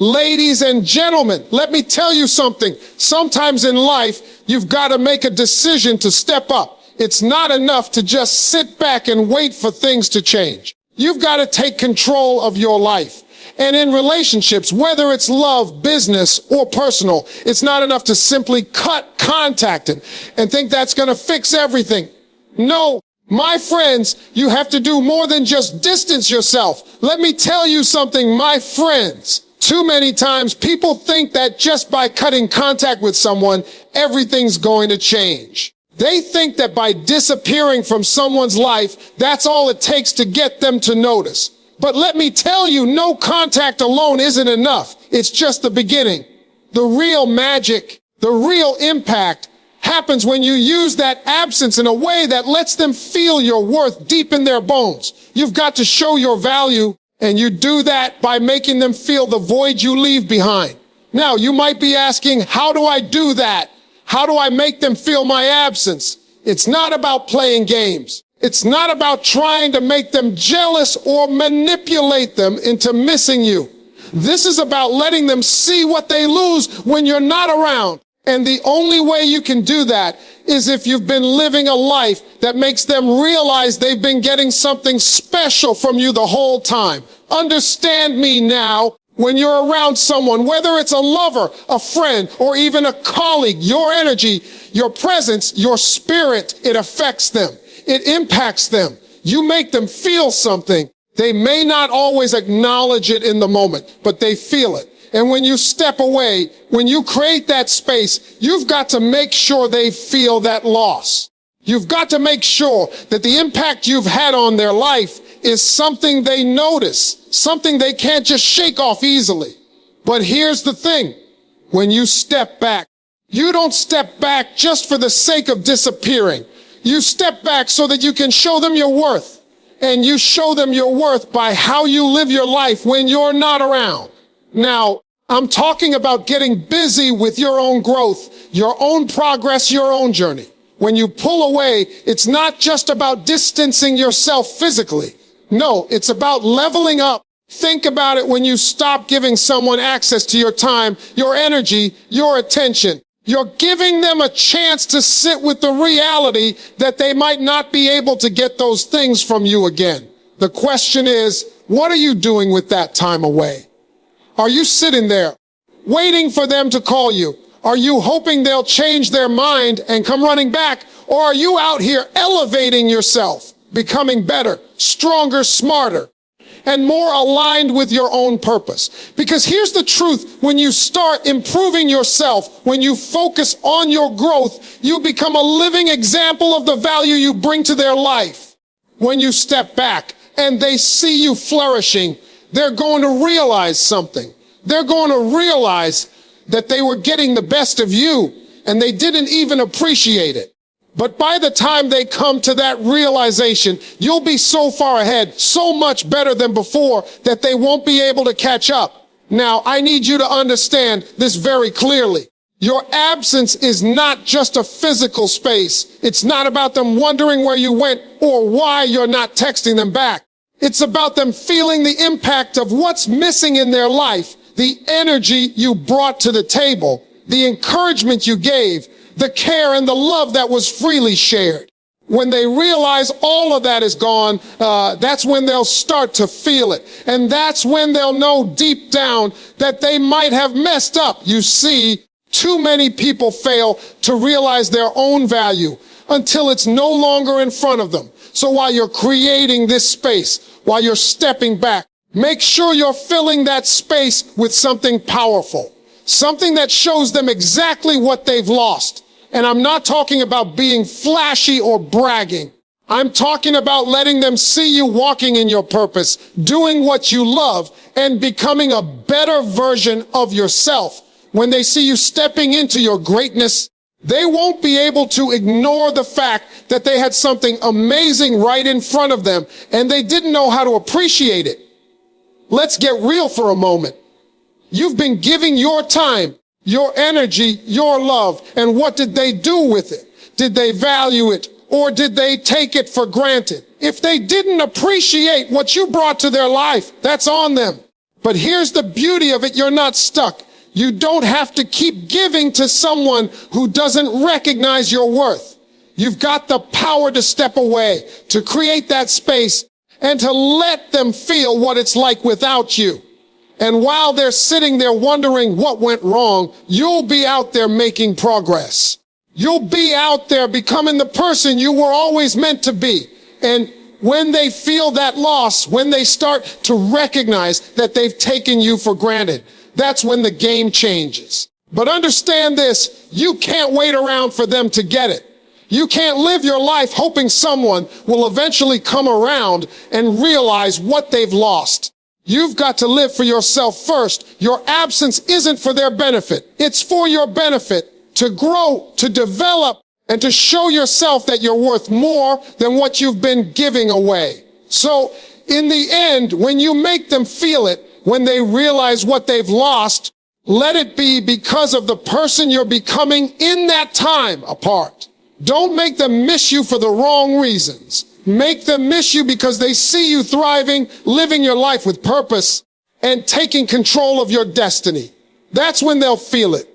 Ladies and gentlemen, let me tell you something. Sometimes in life, you've got to make a decision to step up. It's not enough to just sit back and wait for things to change. You've got to take control of your life. And in relationships, whether it's love, business, or personal, it's not enough to simply cut contact and think that's going to fix everything. No, my friends, you have to do more than just distance yourself. Let me tell you something, my friends. Too many times people think that just by cutting contact with someone, everything's going to change. They think that by disappearing from someone's life, that's all it takes to get them to notice. But let me tell you, no contact alone isn't enough. It's just the beginning. The real magic, the real impact happens when you use that absence in a way that lets them feel your worth deep in their bones. You've got to show your value, and you do that by making them feel the void you leave behind. Now, you might be asking, how do I do that? How do I make them feel my absence? It's not about playing games. It's not about trying to make them jealous or manipulate them into missing you. This is about letting them see what they lose when you're not around. And the only way you can do that is if you've been living a life that makes them realize they've been getting something special from you the whole time. Understand me now. When you're around someone, whether it's a lover, a friend, or even a colleague, your energy, your presence, your spirit, it affects them. It impacts them. You make them feel something. They may not always acknowledge it in the moment, but they feel it. And when you step away, when you create that space, you've got to make sure they feel that loss. You've got to make sure that the impact you've had on their life is something they notice, something they can't just shake off easily. But here's the thing. When you step back, you don't step back just for the sake of disappearing. You step back so that you can show them your worth. And you show them your worth by how you live your life when you're not around. Now, I'm talking about getting busy with your own growth, your own progress, your own journey. When you pull away, it's not just about distancing yourself physically. No, it's about leveling up. Think about it when you stop giving someone access to your time, your energy, your attention. You're giving them a chance to sit with the reality that they might not be able to get those things from you again. The question is, what are you doing with that time away? Are you sitting there, waiting for them to call you? Are you hoping they'll change their mind and come running back? Or are you out here elevating yourself, becoming better, stronger, smarter, and more aligned with your own purpose? Because here's the truth. When you start improving yourself, when you focus on your growth, you become a living example of the value you bring to their life. When you step back and they see you flourishing, they're going to realize something. They're going to realize that they were getting the best of you and they didn't even appreciate it. But by the time they come to that realization, you'll be so far ahead, so much better than before, that they won't be able to catch up. Now, I need you to understand this very clearly. Your absence is not just a physical space. It's not about them wondering where you went or why you're not texting them back. It's about them feeling the impact of what's missing in their life, the energy you brought to the table, the encouragement you gave, the care and the love that was freely shared. When they realize all of that is gone, that's when they'll start to feel it. And that's when they'll know deep down that they might have messed up. You see, too many people fail to realize their own value until it's no longer in front of them. So while you're creating this space, while you're stepping back, make sure you're filling that space with something powerful, something that shows them exactly what they've lost. And I'm not talking about being flashy or bragging. I'm talking about letting them see you walking in your purpose, doing what you love, and becoming a better version of yourself. When they see you stepping into your greatness, they won't be able to ignore the fact that they had something amazing right in front of them and they didn't know how to appreciate it. Let's get real for a moment. You've been giving your time, your energy, your love, and what did they do with it? Did they value it or did they take it for granted? If they didn't appreciate what you brought to their life, that's on them. But here's the beauty of it. You're not stuck. You don't have to keep giving to someone who doesn't recognize your worth. You've got the power to step away, to create that space, and to let them feel what it's like without you. And while they're sitting there wondering what went wrong, you'll be out there making progress. You'll be out there becoming the person you were always meant to be. And when they feel that loss, when they start to recognize that they've taken you for granted, that's when the game changes. But understand this, you can't wait around for them to get it. You can't live your life hoping someone will eventually come around and realize what they've lost. You've got to live for yourself first. Your absence isn't for their benefit. It's for your benefit to grow, to develop, and to show yourself that you're worth more than what you've been giving away. So in the end, when you make them feel it, when they realize what they've lost, let it be because of the person you're becoming in that time apart. Don't make them miss you for the wrong reasons. Make them miss you because they see you thriving, living your life with purpose, and taking control of your destiny. That's when they'll feel it.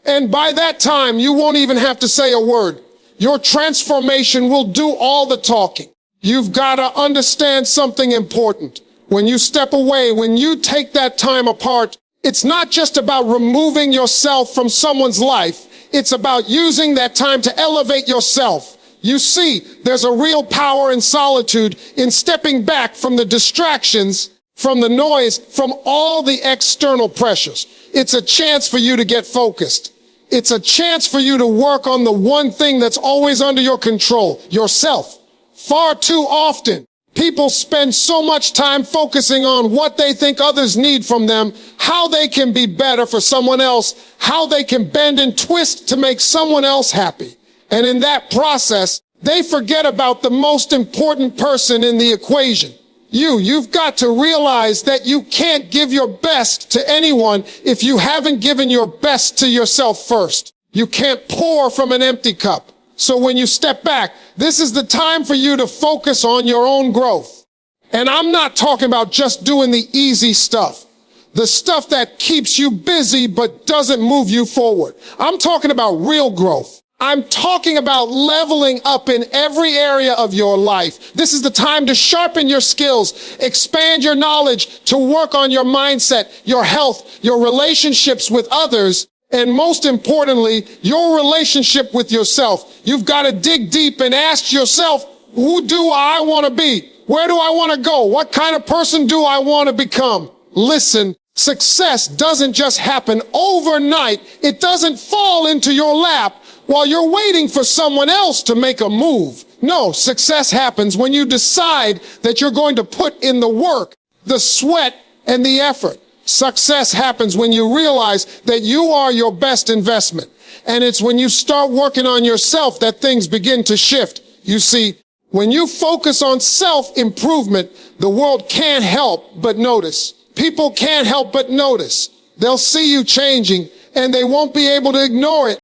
And by that time, you won't even have to say a word. Your transformation will do all the talking. You've got to understand something important. When you step away, when you take that time apart, it's not just about removing yourself from someone's life. It's about using that time to elevate yourself. You see, there's a real power in solitude, in stepping back from the distractions, from the noise, from all the external pressures. It's a chance for you to get focused. It's a chance for you to work on the one thing that's always under your control, yourself. Far too often, people spend so much time focusing on what they think others need from them, how they can be better for someone else, how they can bend and twist to make someone else happy. And in that process, they forget about the most important person in the equation. You've got to realize that you can't give your best to anyone if you haven't given your best to yourself first. You can't pour from an empty cup. So when you step back, this is the time for you to focus on your own growth. And I'm not talking about just doing the easy stuff, the stuff that keeps you busy but doesn't move you forward. I'm talking about real growth. I'm talking about leveling up in every area of your life. This is the time to sharpen your skills, expand your knowledge, to work on your mindset, your health, your relationships with others, and most importantly, your relationship with yourself. You've got to dig deep and ask yourself, who do I want to be? Where do I want to go? What kind of person do I want to become? Listen, success doesn't just happen overnight. It doesn't fall into your lap while you're waiting for someone else to make a move. No, success happens when you decide that you're going to put in the work, the sweat, and the effort. Success happens when you realize that you are your best investment. And it's when you start working on yourself that things begin to shift. You see, when you focus on self-improvement, the world can't help but notice. People can't help but notice. They'll see you changing, and they won't be able to ignore it.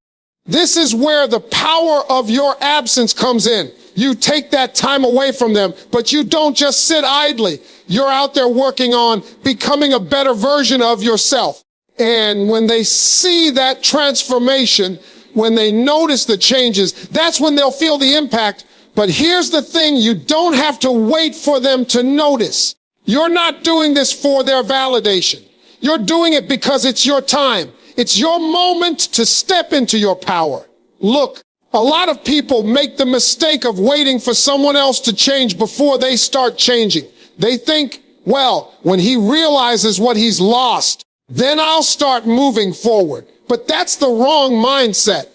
This is where the power of your absence comes in. You take that time away from them, but you don't just sit idly. You're out there working on becoming a better version of yourself. And when they see that transformation, when they notice the changes, that's when they'll feel the impact. But here's the thing, you don't have to wait for them to notice. You're not doing this for their validation. You're doing it because it's your time. It's your moment to step into your power. Look, a lot of people make the mistake of waiting for someone else to change before they start changing. They think, well, when he realizes what he's lost, then I'll start moving forward. But that's the wrong mindset.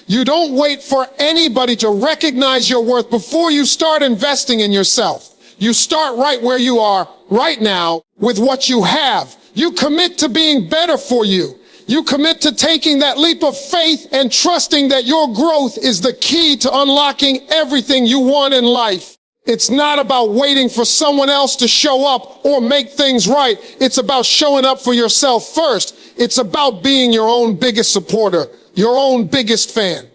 You don't wait for anybody to recognize your worth before you start investing in yourself. You start right where you are, right now, with what you have. You commit to being better for you. You commit to taking that leap of faith and trusting that your growth is the key to unlocking everything you want in life. It's not about waiting for someone else to show up or make things right. It's about showing up for yourself first. It's about being your own biggest supporter, your own biggest fan.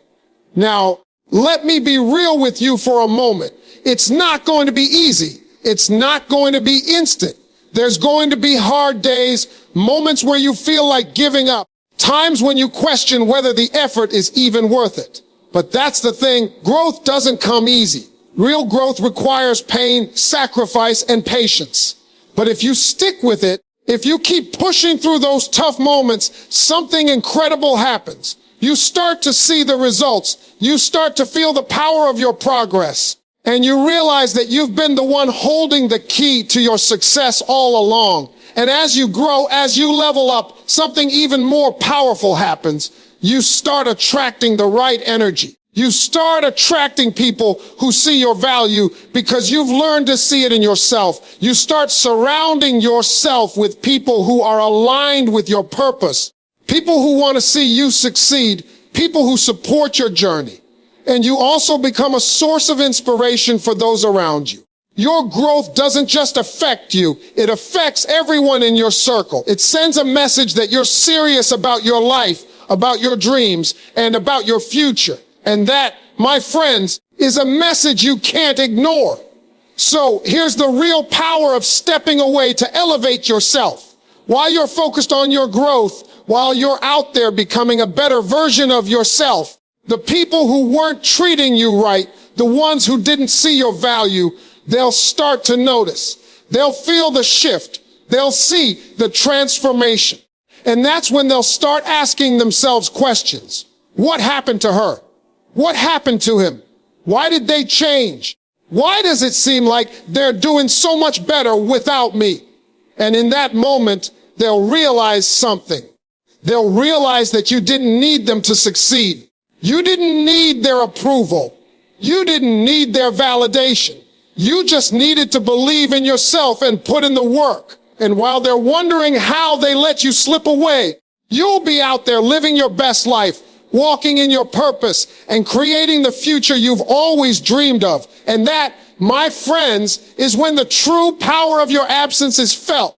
Now, let me be real with you for a moment. It's not going to be easy. It's not going to be instant. There's going to be hard days, moments where you feel like giving up, times when you question whether the effort is even worth it. But that's the thing, growth doesn't come easy. Real growth requires pain, sacrifice, and patience. But if you stick with it, if you keep pushing through those tough moments, something incredible happens. You start to see the results. You start to feel the power of your progress. And you realize that you've been the one holding the key to your success all along. And as you grow, as you level up, something even more powerful happens. You start attracting the right energy. You start attracting people who see your value because you've learned to see it in yourself. You start surrounding yourself with people who are aligned with your purpose, people who want to see you succeed, people who support your journey. And you also become a source of inspiration for those around you. Your growth doesn't just affect you, it affects everyone in your circle. It sends a message that you're serious about your life, about your dreams, and about your future. And that, my friends, is a message you can't ignore. So here's the real power of stepping away to elevate yourself. While you're focused on your growth, while you're out there becoming a better version of yourself, the people who weren't treating you right, the ones who didn't see your value, they'll start to notice. They'll feel the shift. They'll see the transformation. And that's when they'll start asking themselves questions. What happened to her? What happened to him? Why did they change? Why does it seem like they're doing so much better without me? And in that moment, they'll realize something. They'll realize that you didn't need them to succeed. You didn't need their approval. You didn't need their validation. You just needed to believe in yourself and put in the work. And while they're wondering how they let you slip away, you'll be out there living your best life, walking in your purpose, and creating the future you've always dreamed of. And that, my friends, is when the true power of your absence is felt.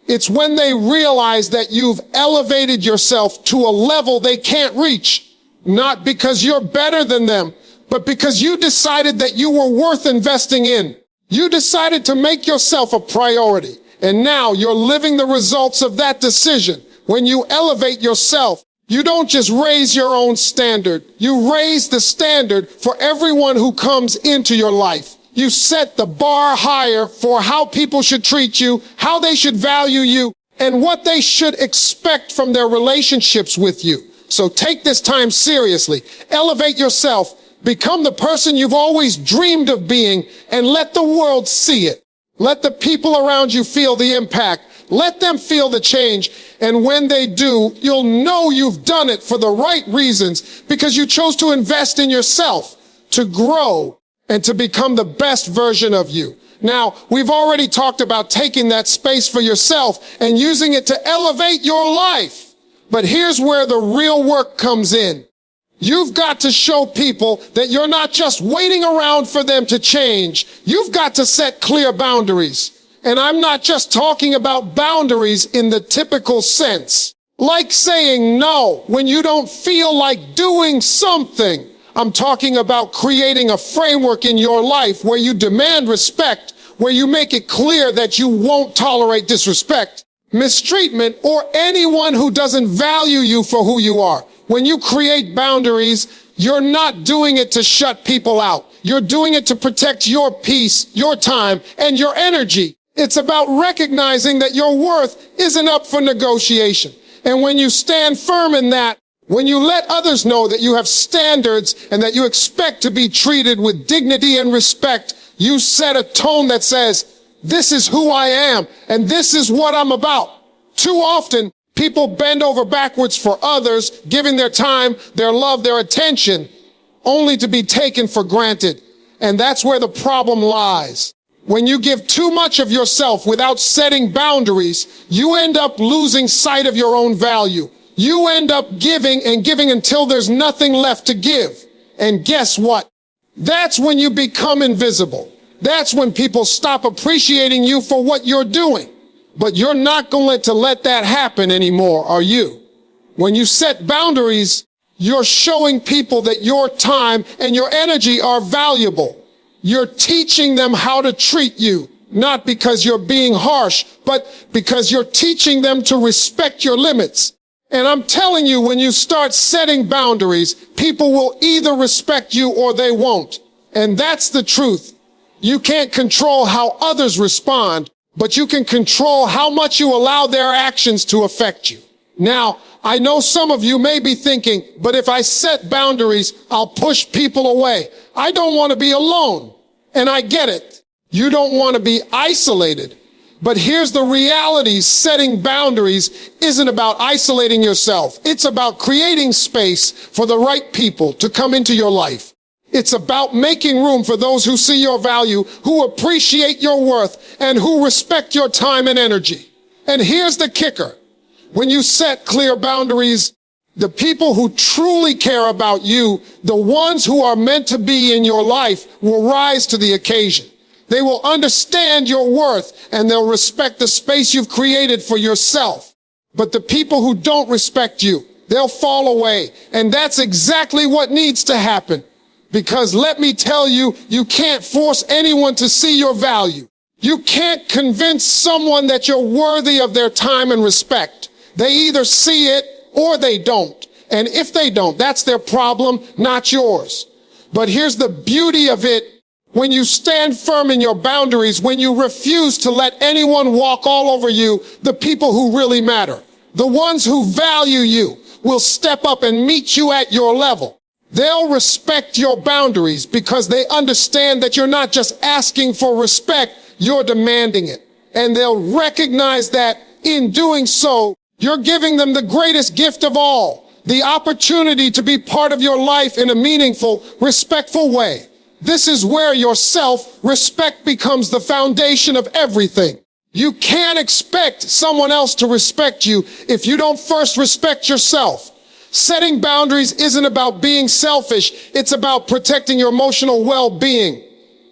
It's when they realize that you've elevated yourself to a level they can't reach. Not because you're better than them, but because you decided that you were worth investing in. You decided to make yourself a priority. And now you're living the results of that decision. When you elevate yourself, you don't just raise your own standard. You raise the standard for everyone who comes into your life. You set the bar higher for how people should treat you, how they should value you, and what they should expect from their relationships with you. So take this time seriously. Elevate yourself. Become the person you've always dreamed of being, and let the world see it. Let the people around you feel the impact. Let them feel the change. And when they do, you'll know you've done it for the right reasons because you chose to invest in yourself, to grow, and to become the best version of you. Now, we've already talked about taking that space for yourself and using it to elevate your life. But here's where the real work comes in. You've got to show people that you're not just waiting around for them to change. You've got to set clear boundaries. And I'm not just talking about boundaries in the typical sense, like saying no when you don't feel like doing something. I'm talking about creating a framework in your life where you demand respect, where you make it clear that you won't tolerate disrespect, mistreatment, or anyone who doesn't value you for who you are. When you create boundaries, you're not doing it to shut people out. You're doing it to protect your peace, your time, and your energy. It's about recognizing that your worth isn't up for negotiation. And when you stand firm in that, when you let others know that you have standards and that you expect to be treated with dignity and respect, you set a tone that says, this is who I am, and this is what I'm about. Too often, people bend over backwards for others, giving their time, their love, their attention, only to be taken for granted. And that's where the problem lies. When you give too much of yourself without setting boundaries, you end up losing sight of your own value. You end up giving and giving until there's nothing left to give. And guess what? That's when you become invisible. That's when people stop appreciating you for what you're doing. But you're not going to let that happen anymore, are you? When you set boundaries, you're showing people that your time and your energy are valuable. You're teaching them how to treat you, not because you're being harsh, but because you're teaching them to respect your limits. And I'm telling you, when you start setting boundaries, people will either respect you or they won't. And that's the truth. You can't control how others respond, but you can control how much you allow their actions to affect you. Now, I know some of you may be thinking, but if I set boundaries, I'll push people away. I don't want to be alone. And I get it. You don't want to be isolated. But here's the reality. Setting boundaries isn't about isolating yourself. It's about creating space for the right people to come into your life. It's about making room for those who see your value, who appreciate your worth, and who respect your time and energy. And here's the kicker. When you set clear boundaries, the people who truly care about you, the ones who are meant to be in your life, will rise to the occasion. They will understand your worth and they'll respect the space you've created for yourself. But the people who don't respect you, they'll fall away. And that's exactly what needs to happen. Because let me tell you, you can't force anyone to see your value. You can't convince someone that you're worthy of their time and respect. They either see it or they don't. And if they don't, that's their problem, not yours. But here's the beauty of it. When you stand firm in your boundaries, when you refuse to let anyone walk all over you, the people who really matter, the ones who value you, will step up and meet you at your level. They'll respect your boundaries because they understand that you're not just asking for respect, you're demanding it. And they'll recognize that in doing so, you're giving them the greatest gift of all, the opportunity to be part of your life in a meaningful, respectful way. This is where your self-respect becomes the foundation of everything. You can't expect someone else to respect you if you don't first respect yourself. Setting boundaries isn't about being selfish. It's about protecting your emotional well-being.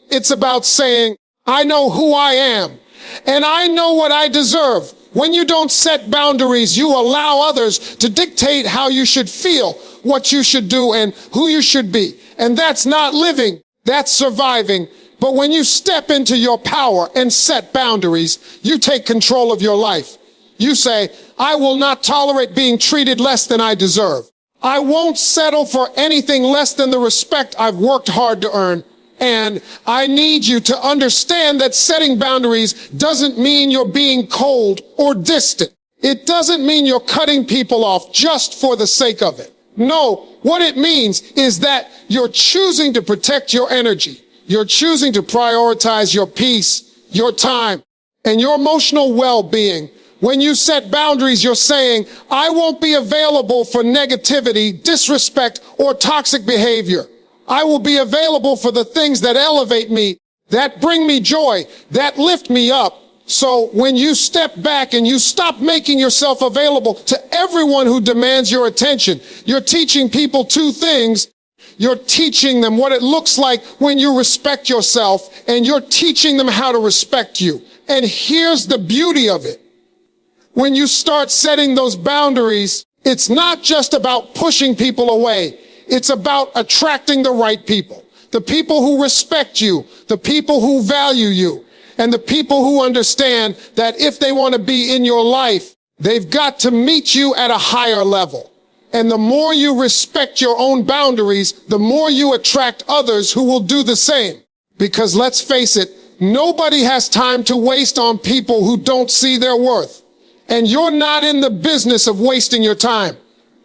It's about saying, I know who I am, and I know what I deserve. When you don't set boundaries, you allow others to dictate how you should feel, what you should do, and who you should be. And that's not living. That's surviving. But when you step into your power and set boundaries, you take control of your life. You say, I will not tolerate being treated less than I deserve. I won't settle for anything less than the respect I've worked hard to earn. And I need you to understand that setting boundaries doesn't mean you're being cold or distant. It doesn't mean you're cutting people off just for the sake of it. No, what it means is that you're choosing to protect your energy. You're choosing to prioritize your peace, your time, and your emotional well-being. When you set boundaries, you're saying, I won't be available for negativity, disrespect, or toxic behavior. I will be available for the things that elevate me, that bring me joy, that lift me up. So when you step back and you stop making yourself available to everyone who demands your attention, you're teaching people two things. You're teaching them what it looks like when you respect yourself, and you're teaching them how to respect you. And here's the beauty of it. When you start setting those boundaries, it's not just about pushing people away. It's about attracting the right people, the people who respect you, the people who value you, and the people who understand that if they want to be in your life, they've got to meet you at a higher level. And the more you respect your own boundaries, the more you attract others who will do the same. Because let's face it, nobody has time to waste on people who don't see their worth. And you're not in the business of wasting your time.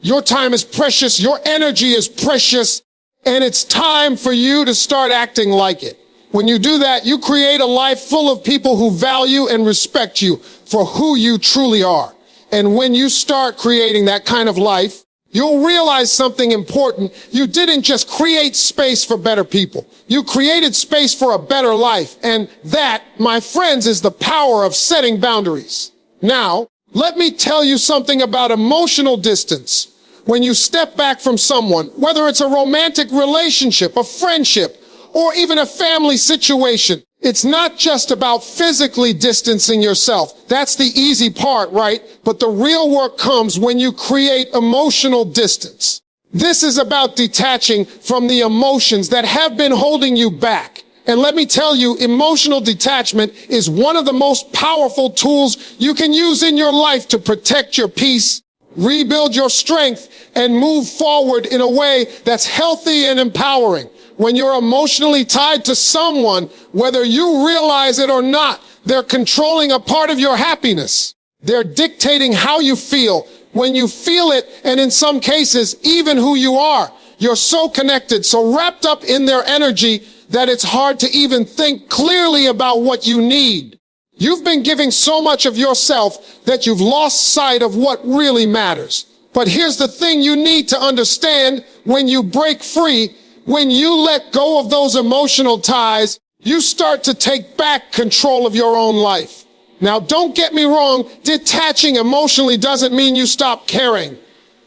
Your time is precious, your energy is precious, and it's time for you to start acting like it. When you do that, you create a life full of people who value and respect you for who you truly are. And when you start creating that kind of life, you'll realize something important. You didn't just create space for better people. You created space for a better life. And that, my friends, is the power of setting boundaries. Now, let me tell you something about emotional distance. When you step back from someone, whether it's a romantic relationship, a friendship, or even a family situation, it's not just about physically distancing yourself. That's the easy part, right? But the real work comes when you create emotional distance. This is about detaching from the emotions that have been holding you back. And let me tell you, emotional detachment is one of the most powerful tools you can use in your life to protect your peace, rebuild your strength, and move forward in a way that's healthy and empowering. When you're emotionally tied to someone, whether you realize it or not, they're controlling a part of your happiness. They're dictating how you feel, when you feel it, and in some cases, even who you are. You're so connected, so wrapped up in their energy that it's hard to even think clearly about what you need. You've been giving so much of yourself that you've lost sight of what really matters. But here's the thing you need to understand: when you break free, when you let go of those emotional ties, you start to take back control of your own life. Now, don't get me wrong, detaching emotionally doesn't mean you stop caring.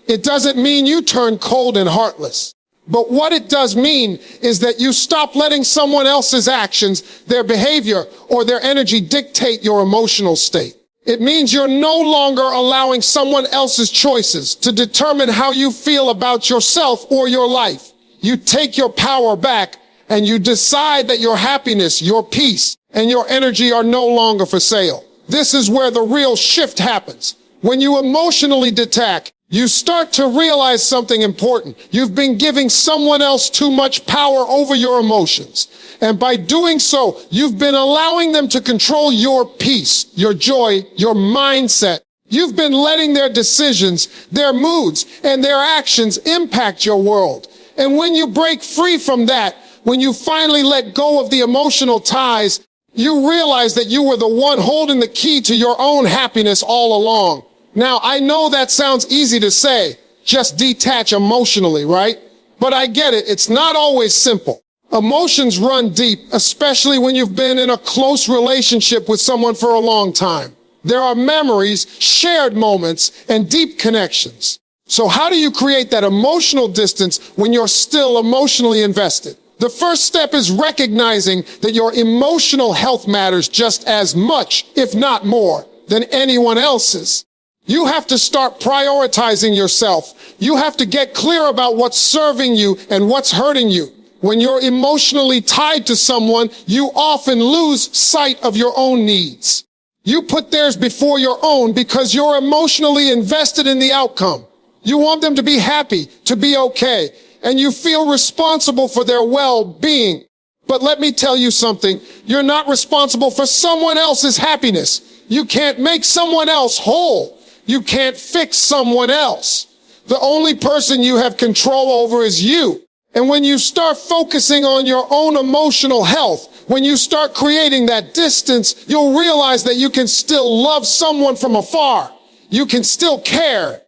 It doesn't mean you turn cold and heartless. But what it does mean is that you stop letting someone else's actions, their behavior, or their energy dictate your emotional state. It means you're no longer allowing someone else's choices to determine how you feel about yourself or your life. You take your power back and you decide that your happiness, your peace, and your energy are no longer for sale. This is where the real shift happens. When you emotionally detach, you start to realize something important. You've been giving someone else too much power over your emotions. And by doing so, you've been allowing them to control your peace, your joy, your mindset. You've been letting their decisions, their moods, and their actions impact your world. And when you break free from that, when you finally let go of the emotional ties, you realize that you were the one holding the key to your own happiness all along. Now, I know that sounds easy to say, just detach emotionally, right? But I get it, it's not always simple. Emotions run deep, especially when you've been in a close relationship with someone for a long time. There are memories, shared moments, and deep connections. So how do you create that emotional distance when you're still emotionally invested? The first step is recognizing that your emotional health matters just as much, if not more, than anyone else's. You have to start prioritizing yourself. You have to get clear about what's serving you and what's hurting you. When you're emotionally tied to someone, you often lose sight of your own needs. You put theirs before your own because you're emotionally invested in the outcome. You want them to be happy, to be okay, and you feel responsible for their well-being. But let me tell you something, you're not responsible for someone else's happiness. You can't make someone else whole. You can't fix someone else. The only person you have control over is you. And when you start focusing on your own emotional health, when you start creating that distance, you'll realize that you can still love someone from afar. You can still care,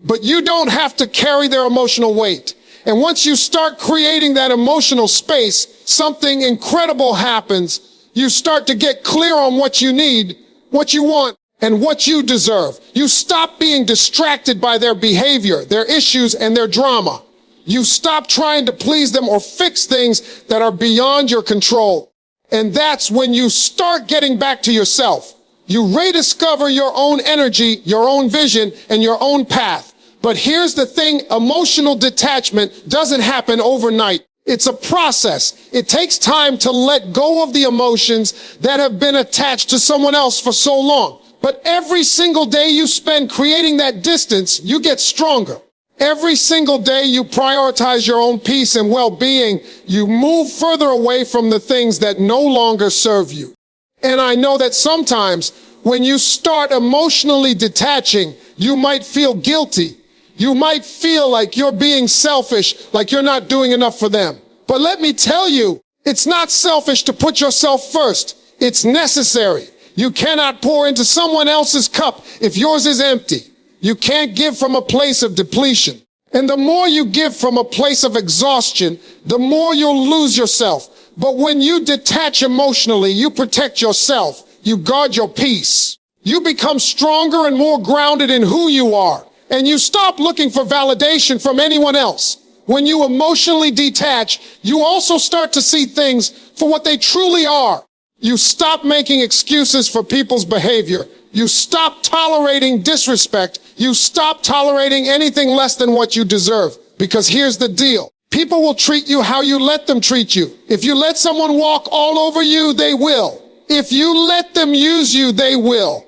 but you don't have to carry their emotional weight. And once you start creating that emotional space, something incredible happens. You start to get clear on what you need, what you want, and what you deserve. You stop being distracted by their behavior, their issues, and their drama. You stop trying to please them or fix things that are beyond your control. And that's when you start getting back to yourself. You rediscover your own energy, your own vision, and your own path. But here's the thing, emotional detachment doesn't happen overnight. It's a process. It takes time to let go of the emotions that have been attached to someone else for so long. But every single day you spend creating that distance, you get stronger. Every single day you prioritize your own peace and well-being, you move further away from the things that no longer serve you. And I know that sometimes when you start emotionally detaching, you might feel guilty. You might feel like you're being selfish, like you're not doing enough for them. But let me tell you, it's not selfish to put yourself first. It's necessary. You cannot pour into someone else's cup if yours is empty. You can't give from a place of depletion. And the more you give from a place of exhaustion, the more you'll lose yourself. But when you detach emotionally, you protect yourself. You guard your peace. You become stronger and more grounded in who you are. And you stop looking for validation from anyone else. When you emotionally detach, you also start to see things for what they truly are. You stop making excuses for people's behavior. You stop tolerating disrespect. You stop tolerating anything less than what you deserve. Because here's the deal. People will treat you how you let them treat you. If you let someone walk all over you, they will. If you let them use you, they will.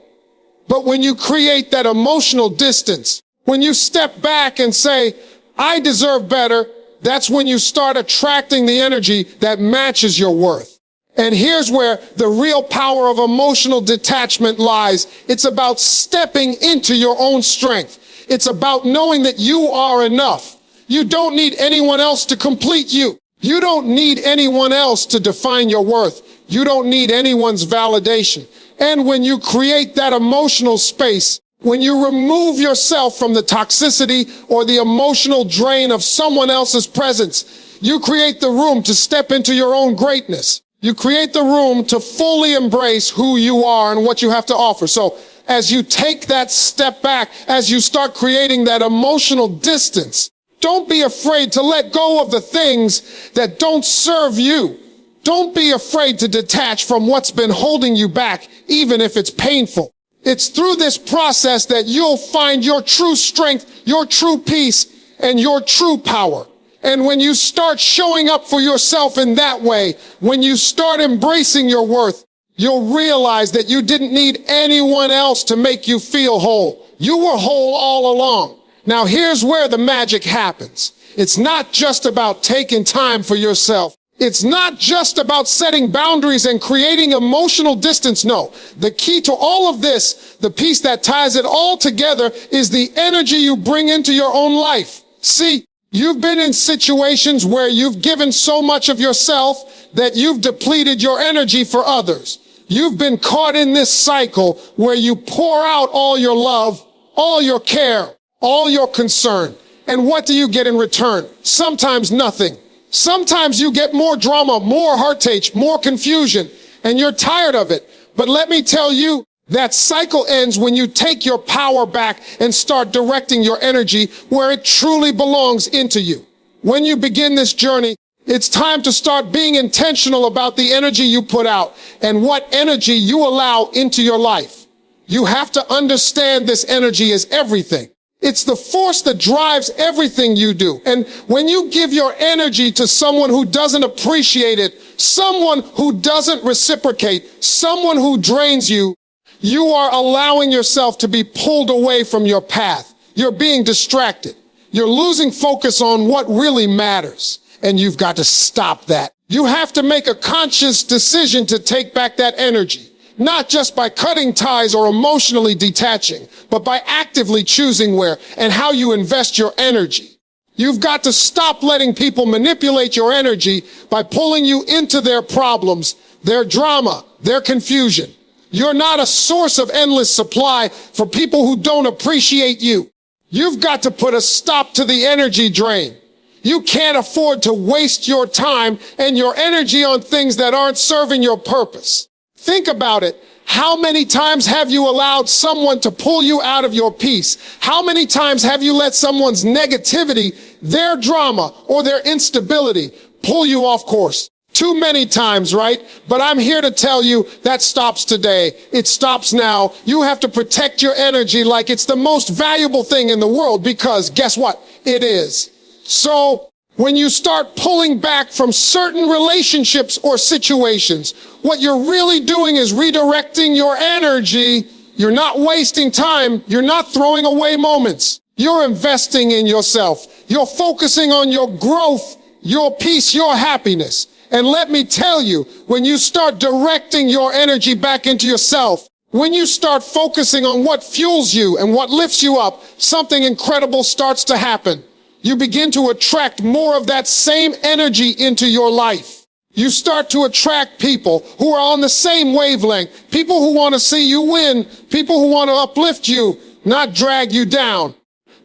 But when you create that emotional distance, when you step back and say, I deserve better, that's when you start attracting the energy that matches your worth. And here's where the real power of emotional detachment lies. It's about stepping into your own strength. It's about knowing that you are enough. You don't need anyone else to complete you. You don't need anyone else to define your worth. You don't need anyone's validation. And when you create that emotional space, when you remove yourself from the toxicity or the emotional drain of someone else's presence, you create the room to step into your own greatness. You create the room to fully embrace who you are and what you have to offer. So as you take that step back, as you start creating that emotional distance, don't be afraid to let go of the things that don't serve you. Don't be afraid to detach from what's been holding you back, even if it's painful. It's through this process that you'll find your true strength, your true peace, and your true power. And when you start showing up for yourself in that way, when you start embracing your worth, you'll realize that you didn't need anyone else to make you feel whole. You were whole all along. Now here's where the magic happens. It's not just about taking time for yourself. It's not just about setting boundaries and creating emotional distance. No, the key to all of this, the piece that ties it all together, is the energy you bring into your own life. See, you've been in situations where you've given so much of yourself that you've depleted your energy for others. You've been caught in this cycle where you pour out all your love, all your care, all your concern. And what do you get in return? Sometimes nothing. Sometimes you get more drama, more heartache, more confusion, and you're tired of it. But let me tell you, that cycle ends when you take your power back and start directing your energy where it truly belongs into you. When you begin this journey, it's time to start being intentional about the energy you put out and what energy you allow into your life. You have to understand this energy is everything. It's the force that drives everything you do. And when you give your energy to someone who doesn't appreciate it, someone who doesn't reciprocate, someone who drains you, you are allowing yourself to be pulled away from your path. You're being distracted. You're losing focus on what really matters. And you've got to stop that. You have to make a conscious decision to take back that energy. Not just by cutting ties or emotionally detaching, but by actively choosing where and how you invest your energy. You've got to stop letting people manipulate your energy by pulling you into their problems, their drama, their confusion. You're not a source of endless supply for people who don't appreciate you. You've got to put a stop to the energy drain. You can't afford to waste your time and your energy on things that aren't serving your purpose. Think about it. How many times have you allowed someone to pull you out of your peace? How many times have you let someone's negativity, their drama, or their instability pull you off course? Too many times, right? But I'm here to tell you that stops today. It stops now. You have to protect your energy like it's the most valuable thing in the world because guess what? It is. So when you start pulling back from certain relationships or situations, what you're really doing is redirecting your energy. You're not wasting time. You're not throwing away moments. You're investing in yourself. You're focusing on your growth, your peace, your happiness. And let me tell you, when you start directing your energy back into yourself, when you start focusing on what fuels you and what lifts you up, something incredible starts to happen. You begin to attract more of that same energy into your life. You start to attract people who are on the same wavelength, people who want to see you win, people who want to uplift you, not drag you down.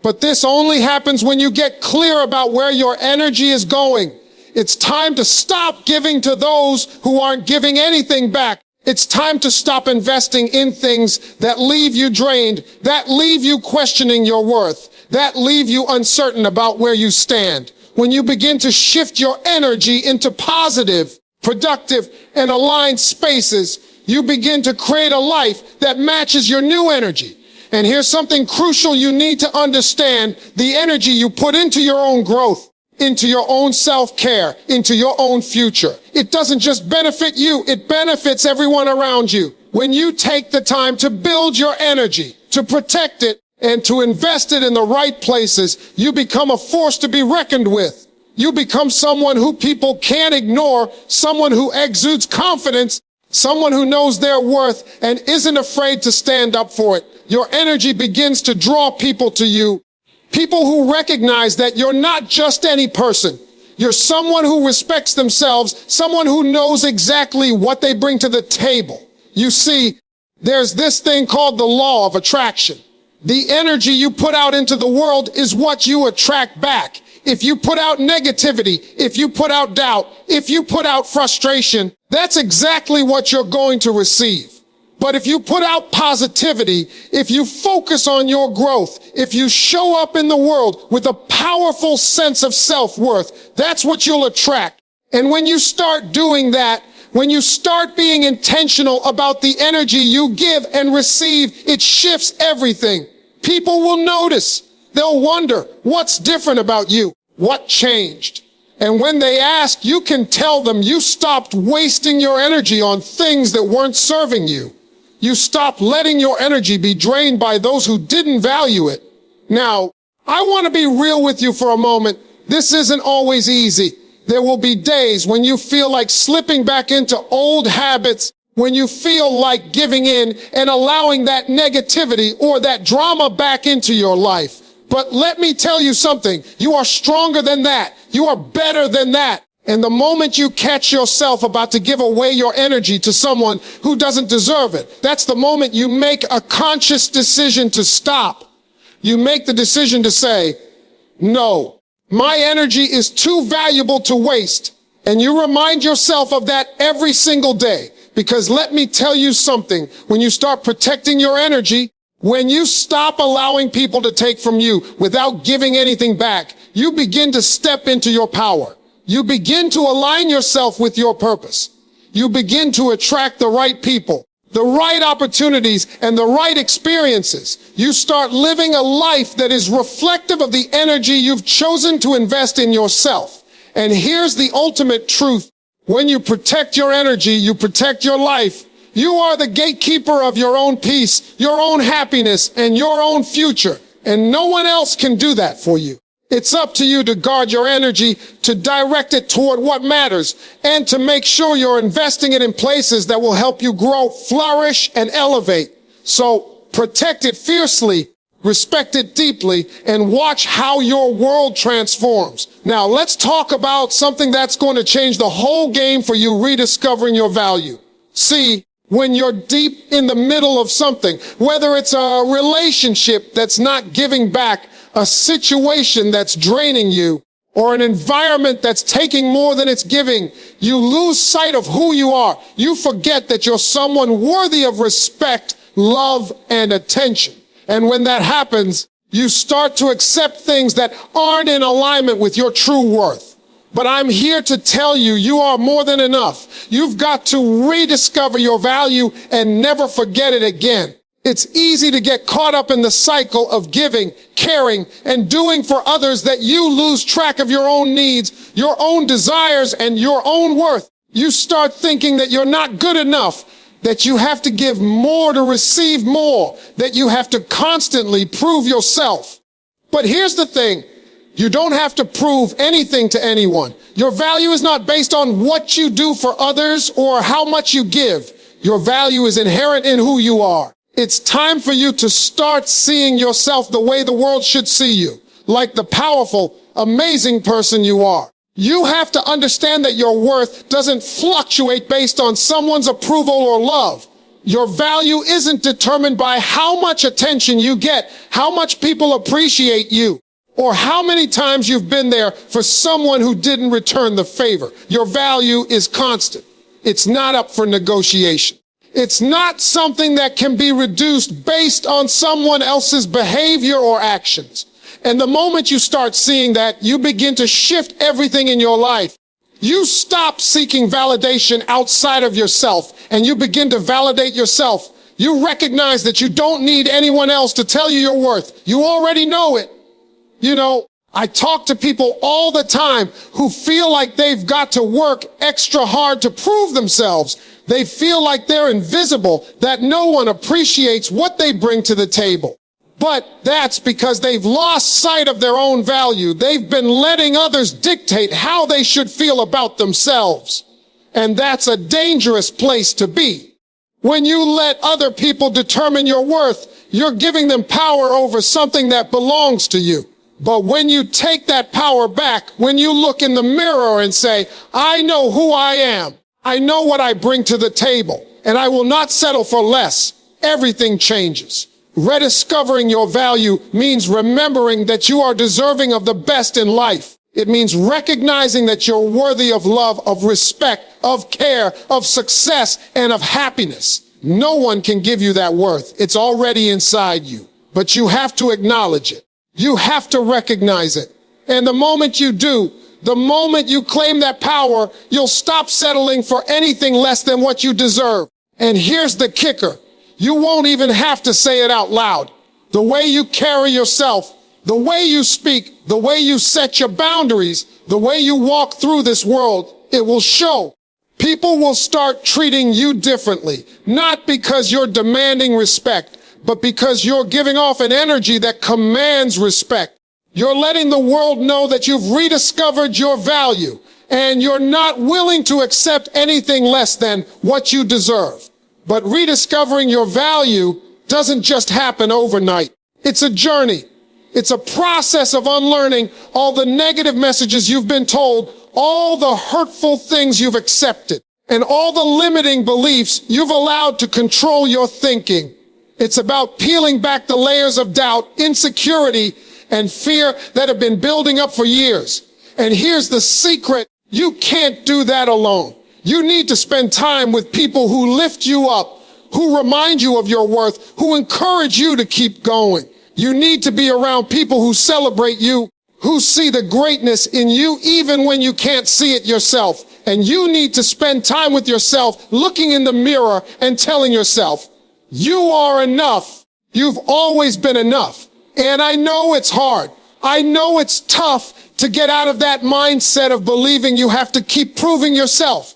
But this only happens when you get clear about where your energy is going. It's time to stop giving to those who aren't giving anything back. It's time to stop investing in things that leave you drained, that leave you questioning your worth, that leave you uncertain about where you stand. When you begin to shift your energy into positive, productive, and aligned spaces, you begin to create a life that matches your new energy. And here's something crucial you need to understand: the energy you put into your own growth into your own self-care, into your own future. It doesn't just benefit you, it benefits everyone around you. When you take the time to build your energy, to protect it, and to invest it in the right places, you become a force to be reckoned with. You become someone who people can't ignore, someone who exudes confidence, someone who knows their worth and isn't afraid to stand up for it. Your energy begins to draw people to you. People who recognize that you're not just any person. You're someone who respects themselves, someone who knows exactly what they bring to the table. You see, there's this thing called the law of attraction. The energy you put out into the world is what you attract back. If you put out negativity, if you put out doubt, if you put out frustration, that's exactly what you're going to receive. But if you put out positivity, if you focus on your growth, if you show up in the world with a powerful sense of self-worth, that's what you'll attract. And when you start doing that, when you start being intentional about the energy you give and receive, it shifts everything. People will notice. They'll wonder, what's different about you? What changed? And when they ask, you can tell them you stopped wasting your energy on things that weren't serving you. You stopped letting your energy be drained by those who didn't value it. Now, I want to be real with you for a moment. This isn't always easy. There will be days when you feel like slipping back into old habits, when you feel like giving in and allowing that negativity or that drama back into your life. But let me tell you something. You are stronger than that. You are better than that. And the moment you catch yourself about to give away your energy to someone who doesn't deserve it, that's the moment you make a conscious decision to stop. You make the decision to say, no, my energy is too valuable to waste. And you remind yourself of that every single day. Because let me tell you something, when you start protecting your energy, when you stop allowing people to take from you without giving anything back, you begin to step into your power. You begin to align yourself with your purpose. You begin to attract the right people, the right opportunities, and the right experiences. You start living a life that is reflective of the energy you've chosen to invest in yourself. And here's the ultimate truth. When you protect your energy, you protect your life. You are the gatekeeper of your own peace, your own happiness, and your own future. And no one else can do that for you. It's up to you to guard your energy, to direct it toward what matters, and to make sure you're investing it in places that will help you grow, flourish, and elevate. So protect it fiercely, respect it deeply, and watch how your world transforms. Now, let's talk about something that's going to change the whole game for you rediscovering your value. See, when you're deep in the middle of something, whether it's a relationship that's not giving back, a situation that's draining you, or an environment that's taking more than it's giving, you lose sight of who you are. You forget that you're someone worthy of respect, love, and attention. And when that happens, you start to accept things that aren't in alignment with your true worth. But I'm here to tell you, you are more than enough. You've got to rediscover your value and never forget it again. It's easy to get caught up in the cycle of giving, caring, and doing for others that you lose track of your own needs, your own desires, and your own worth. You start thinking that you're not good enough, that you have to give more to receive more, that you have to constantly prove yourself. But here's the thing. You don't have to prove anything to anyone. Your value is not based on what you do for others or how much you give. Your value is inherent in who you are. It's time for you to start seeing yourself the way the world should see you, like the powerful, amazing person you are. You have to understand that your worth doesn't fluctuate based on someone's approval or love. Your value isn't determined by how much attention you get, how much people appreciate you, or how many times you've been there for someone who didn't return the favor. Your value is constant. It's not up for negotiation. It's not something that can be reduced based on someone else's behavior or actions. And the moment you start seeing that, you begin to shift everything in your life. You stop seeking validation outside of yourself, and you begin to validate yourself. You recognize that you don't need anyone else to tell you your worth. You already know it. You know, I talk to people all the time who feel like they've got to work extra hard to prove themselves. They feel like they're invisible, that no one appreciates what they bring to the table. But that's because they've lost sight of their own value. They've been letting others dictate how they should feel about themselves. And that's a dangerous place to be. When you let other people determine your worth, you're giving them power over something that belongs to you. But when you take that power back, when you look in the mirror and say, I know who I am, I know what I bring to the table, and I will not settle for less, everything changes. Rediscovering your value means remembering that you are deserving of the best in life. It means recognizing that you're worthy of love, of respect, of care, of success, and of happiness. No one can give you that worth. It's already inside you. But you have to acknowledge it. You have to recognize it. And the moment you do, the moment you claim that power, you'll stop settling for anything less than what you deserve. And here's the kicker. You won't even have to say it out loud. The way you carry yourself, the way you speak, the way you set your boundaries, the way you walk through this world, it will show. People will start treating you differently, not because you're demanding respect, but because you're giving off an energy that commands respect. You're letting the world know that you've rediscovered your value, and you're not willing to accept anything less than what you deserve. But rediscovering your value doesn't just happen overnight. It's a journey. It's a process of unlearning all the negative messages you've been told, all the hurtful things you've accepted, and all the limiting beliefs you've allowed to control your thinking. It's about peeling back the layers of doubt, insecurity, and fear that have been building up for years. And here's the secret. You can't do that alone. You need to spend time with people who lift you up, who remind you of your worth, who encourage you to keep going. You need to be around people who celebrate you, who see the greatness in you even when you can't see it yourself. And you need to spend time with yourself, looking in the mirror and telling yourself, you are enough. You've always been enough. And I know it's hard. I know it's tough to get out of that mindset of believing you have to keep proving yourself.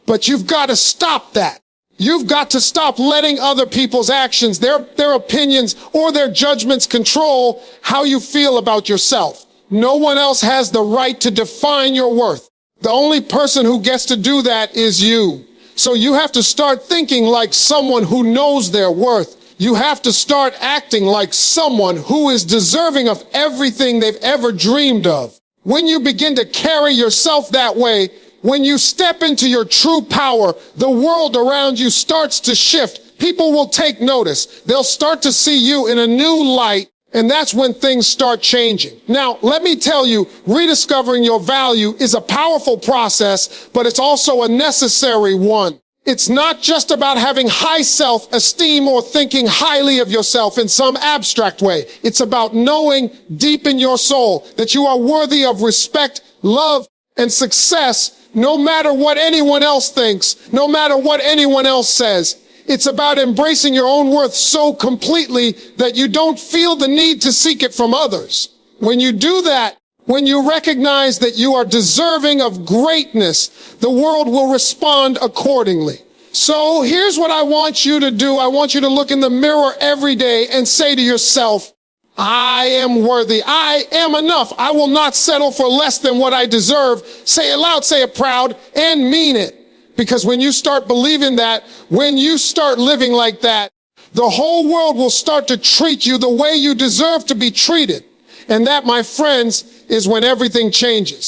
But you've got to stop that. You've got to stop letting other people's actions, their opinions, or their judgments control how you feel about yourself. No one else has the right to define your worth. The only person who gets to do that is you. So you have to start thinking like someone who knows their worth. You have to start acting like someone who is deserving of everything they've ever dreamed of. When you begin to carry yourself that way, when you step into your true power, the world around you starts to shift. People will take notice. They'll start to see you in a new light, and that's when things start changing. Now, let me tell you, rediscovering your value is a powerful process, but it's also a necessary one. It's not just about having high self-esteem or thinking highly of yourself in some abstract way. It's about knowing deep in your soul that you are worthy of respect, love, and success, no matter what anyone else thinks, no matter what anyone else says. It's about embracing your own worth so completely that you don't feel the need to seek it from others. When you do that, when you recognize that you are deserving of greatness, the world will respond accordingly. So here's what I want you to do. I want you to look in the mirror every day and say to yourself, I am worthy. I am enough. I will not settle for less than what I deserve. Say it loud, say it proud, and mean it. Because when you start believing that, when you start living like that, the whole world will start to treat you the way you deserve to be treated. And that, my friends, is when everything changes.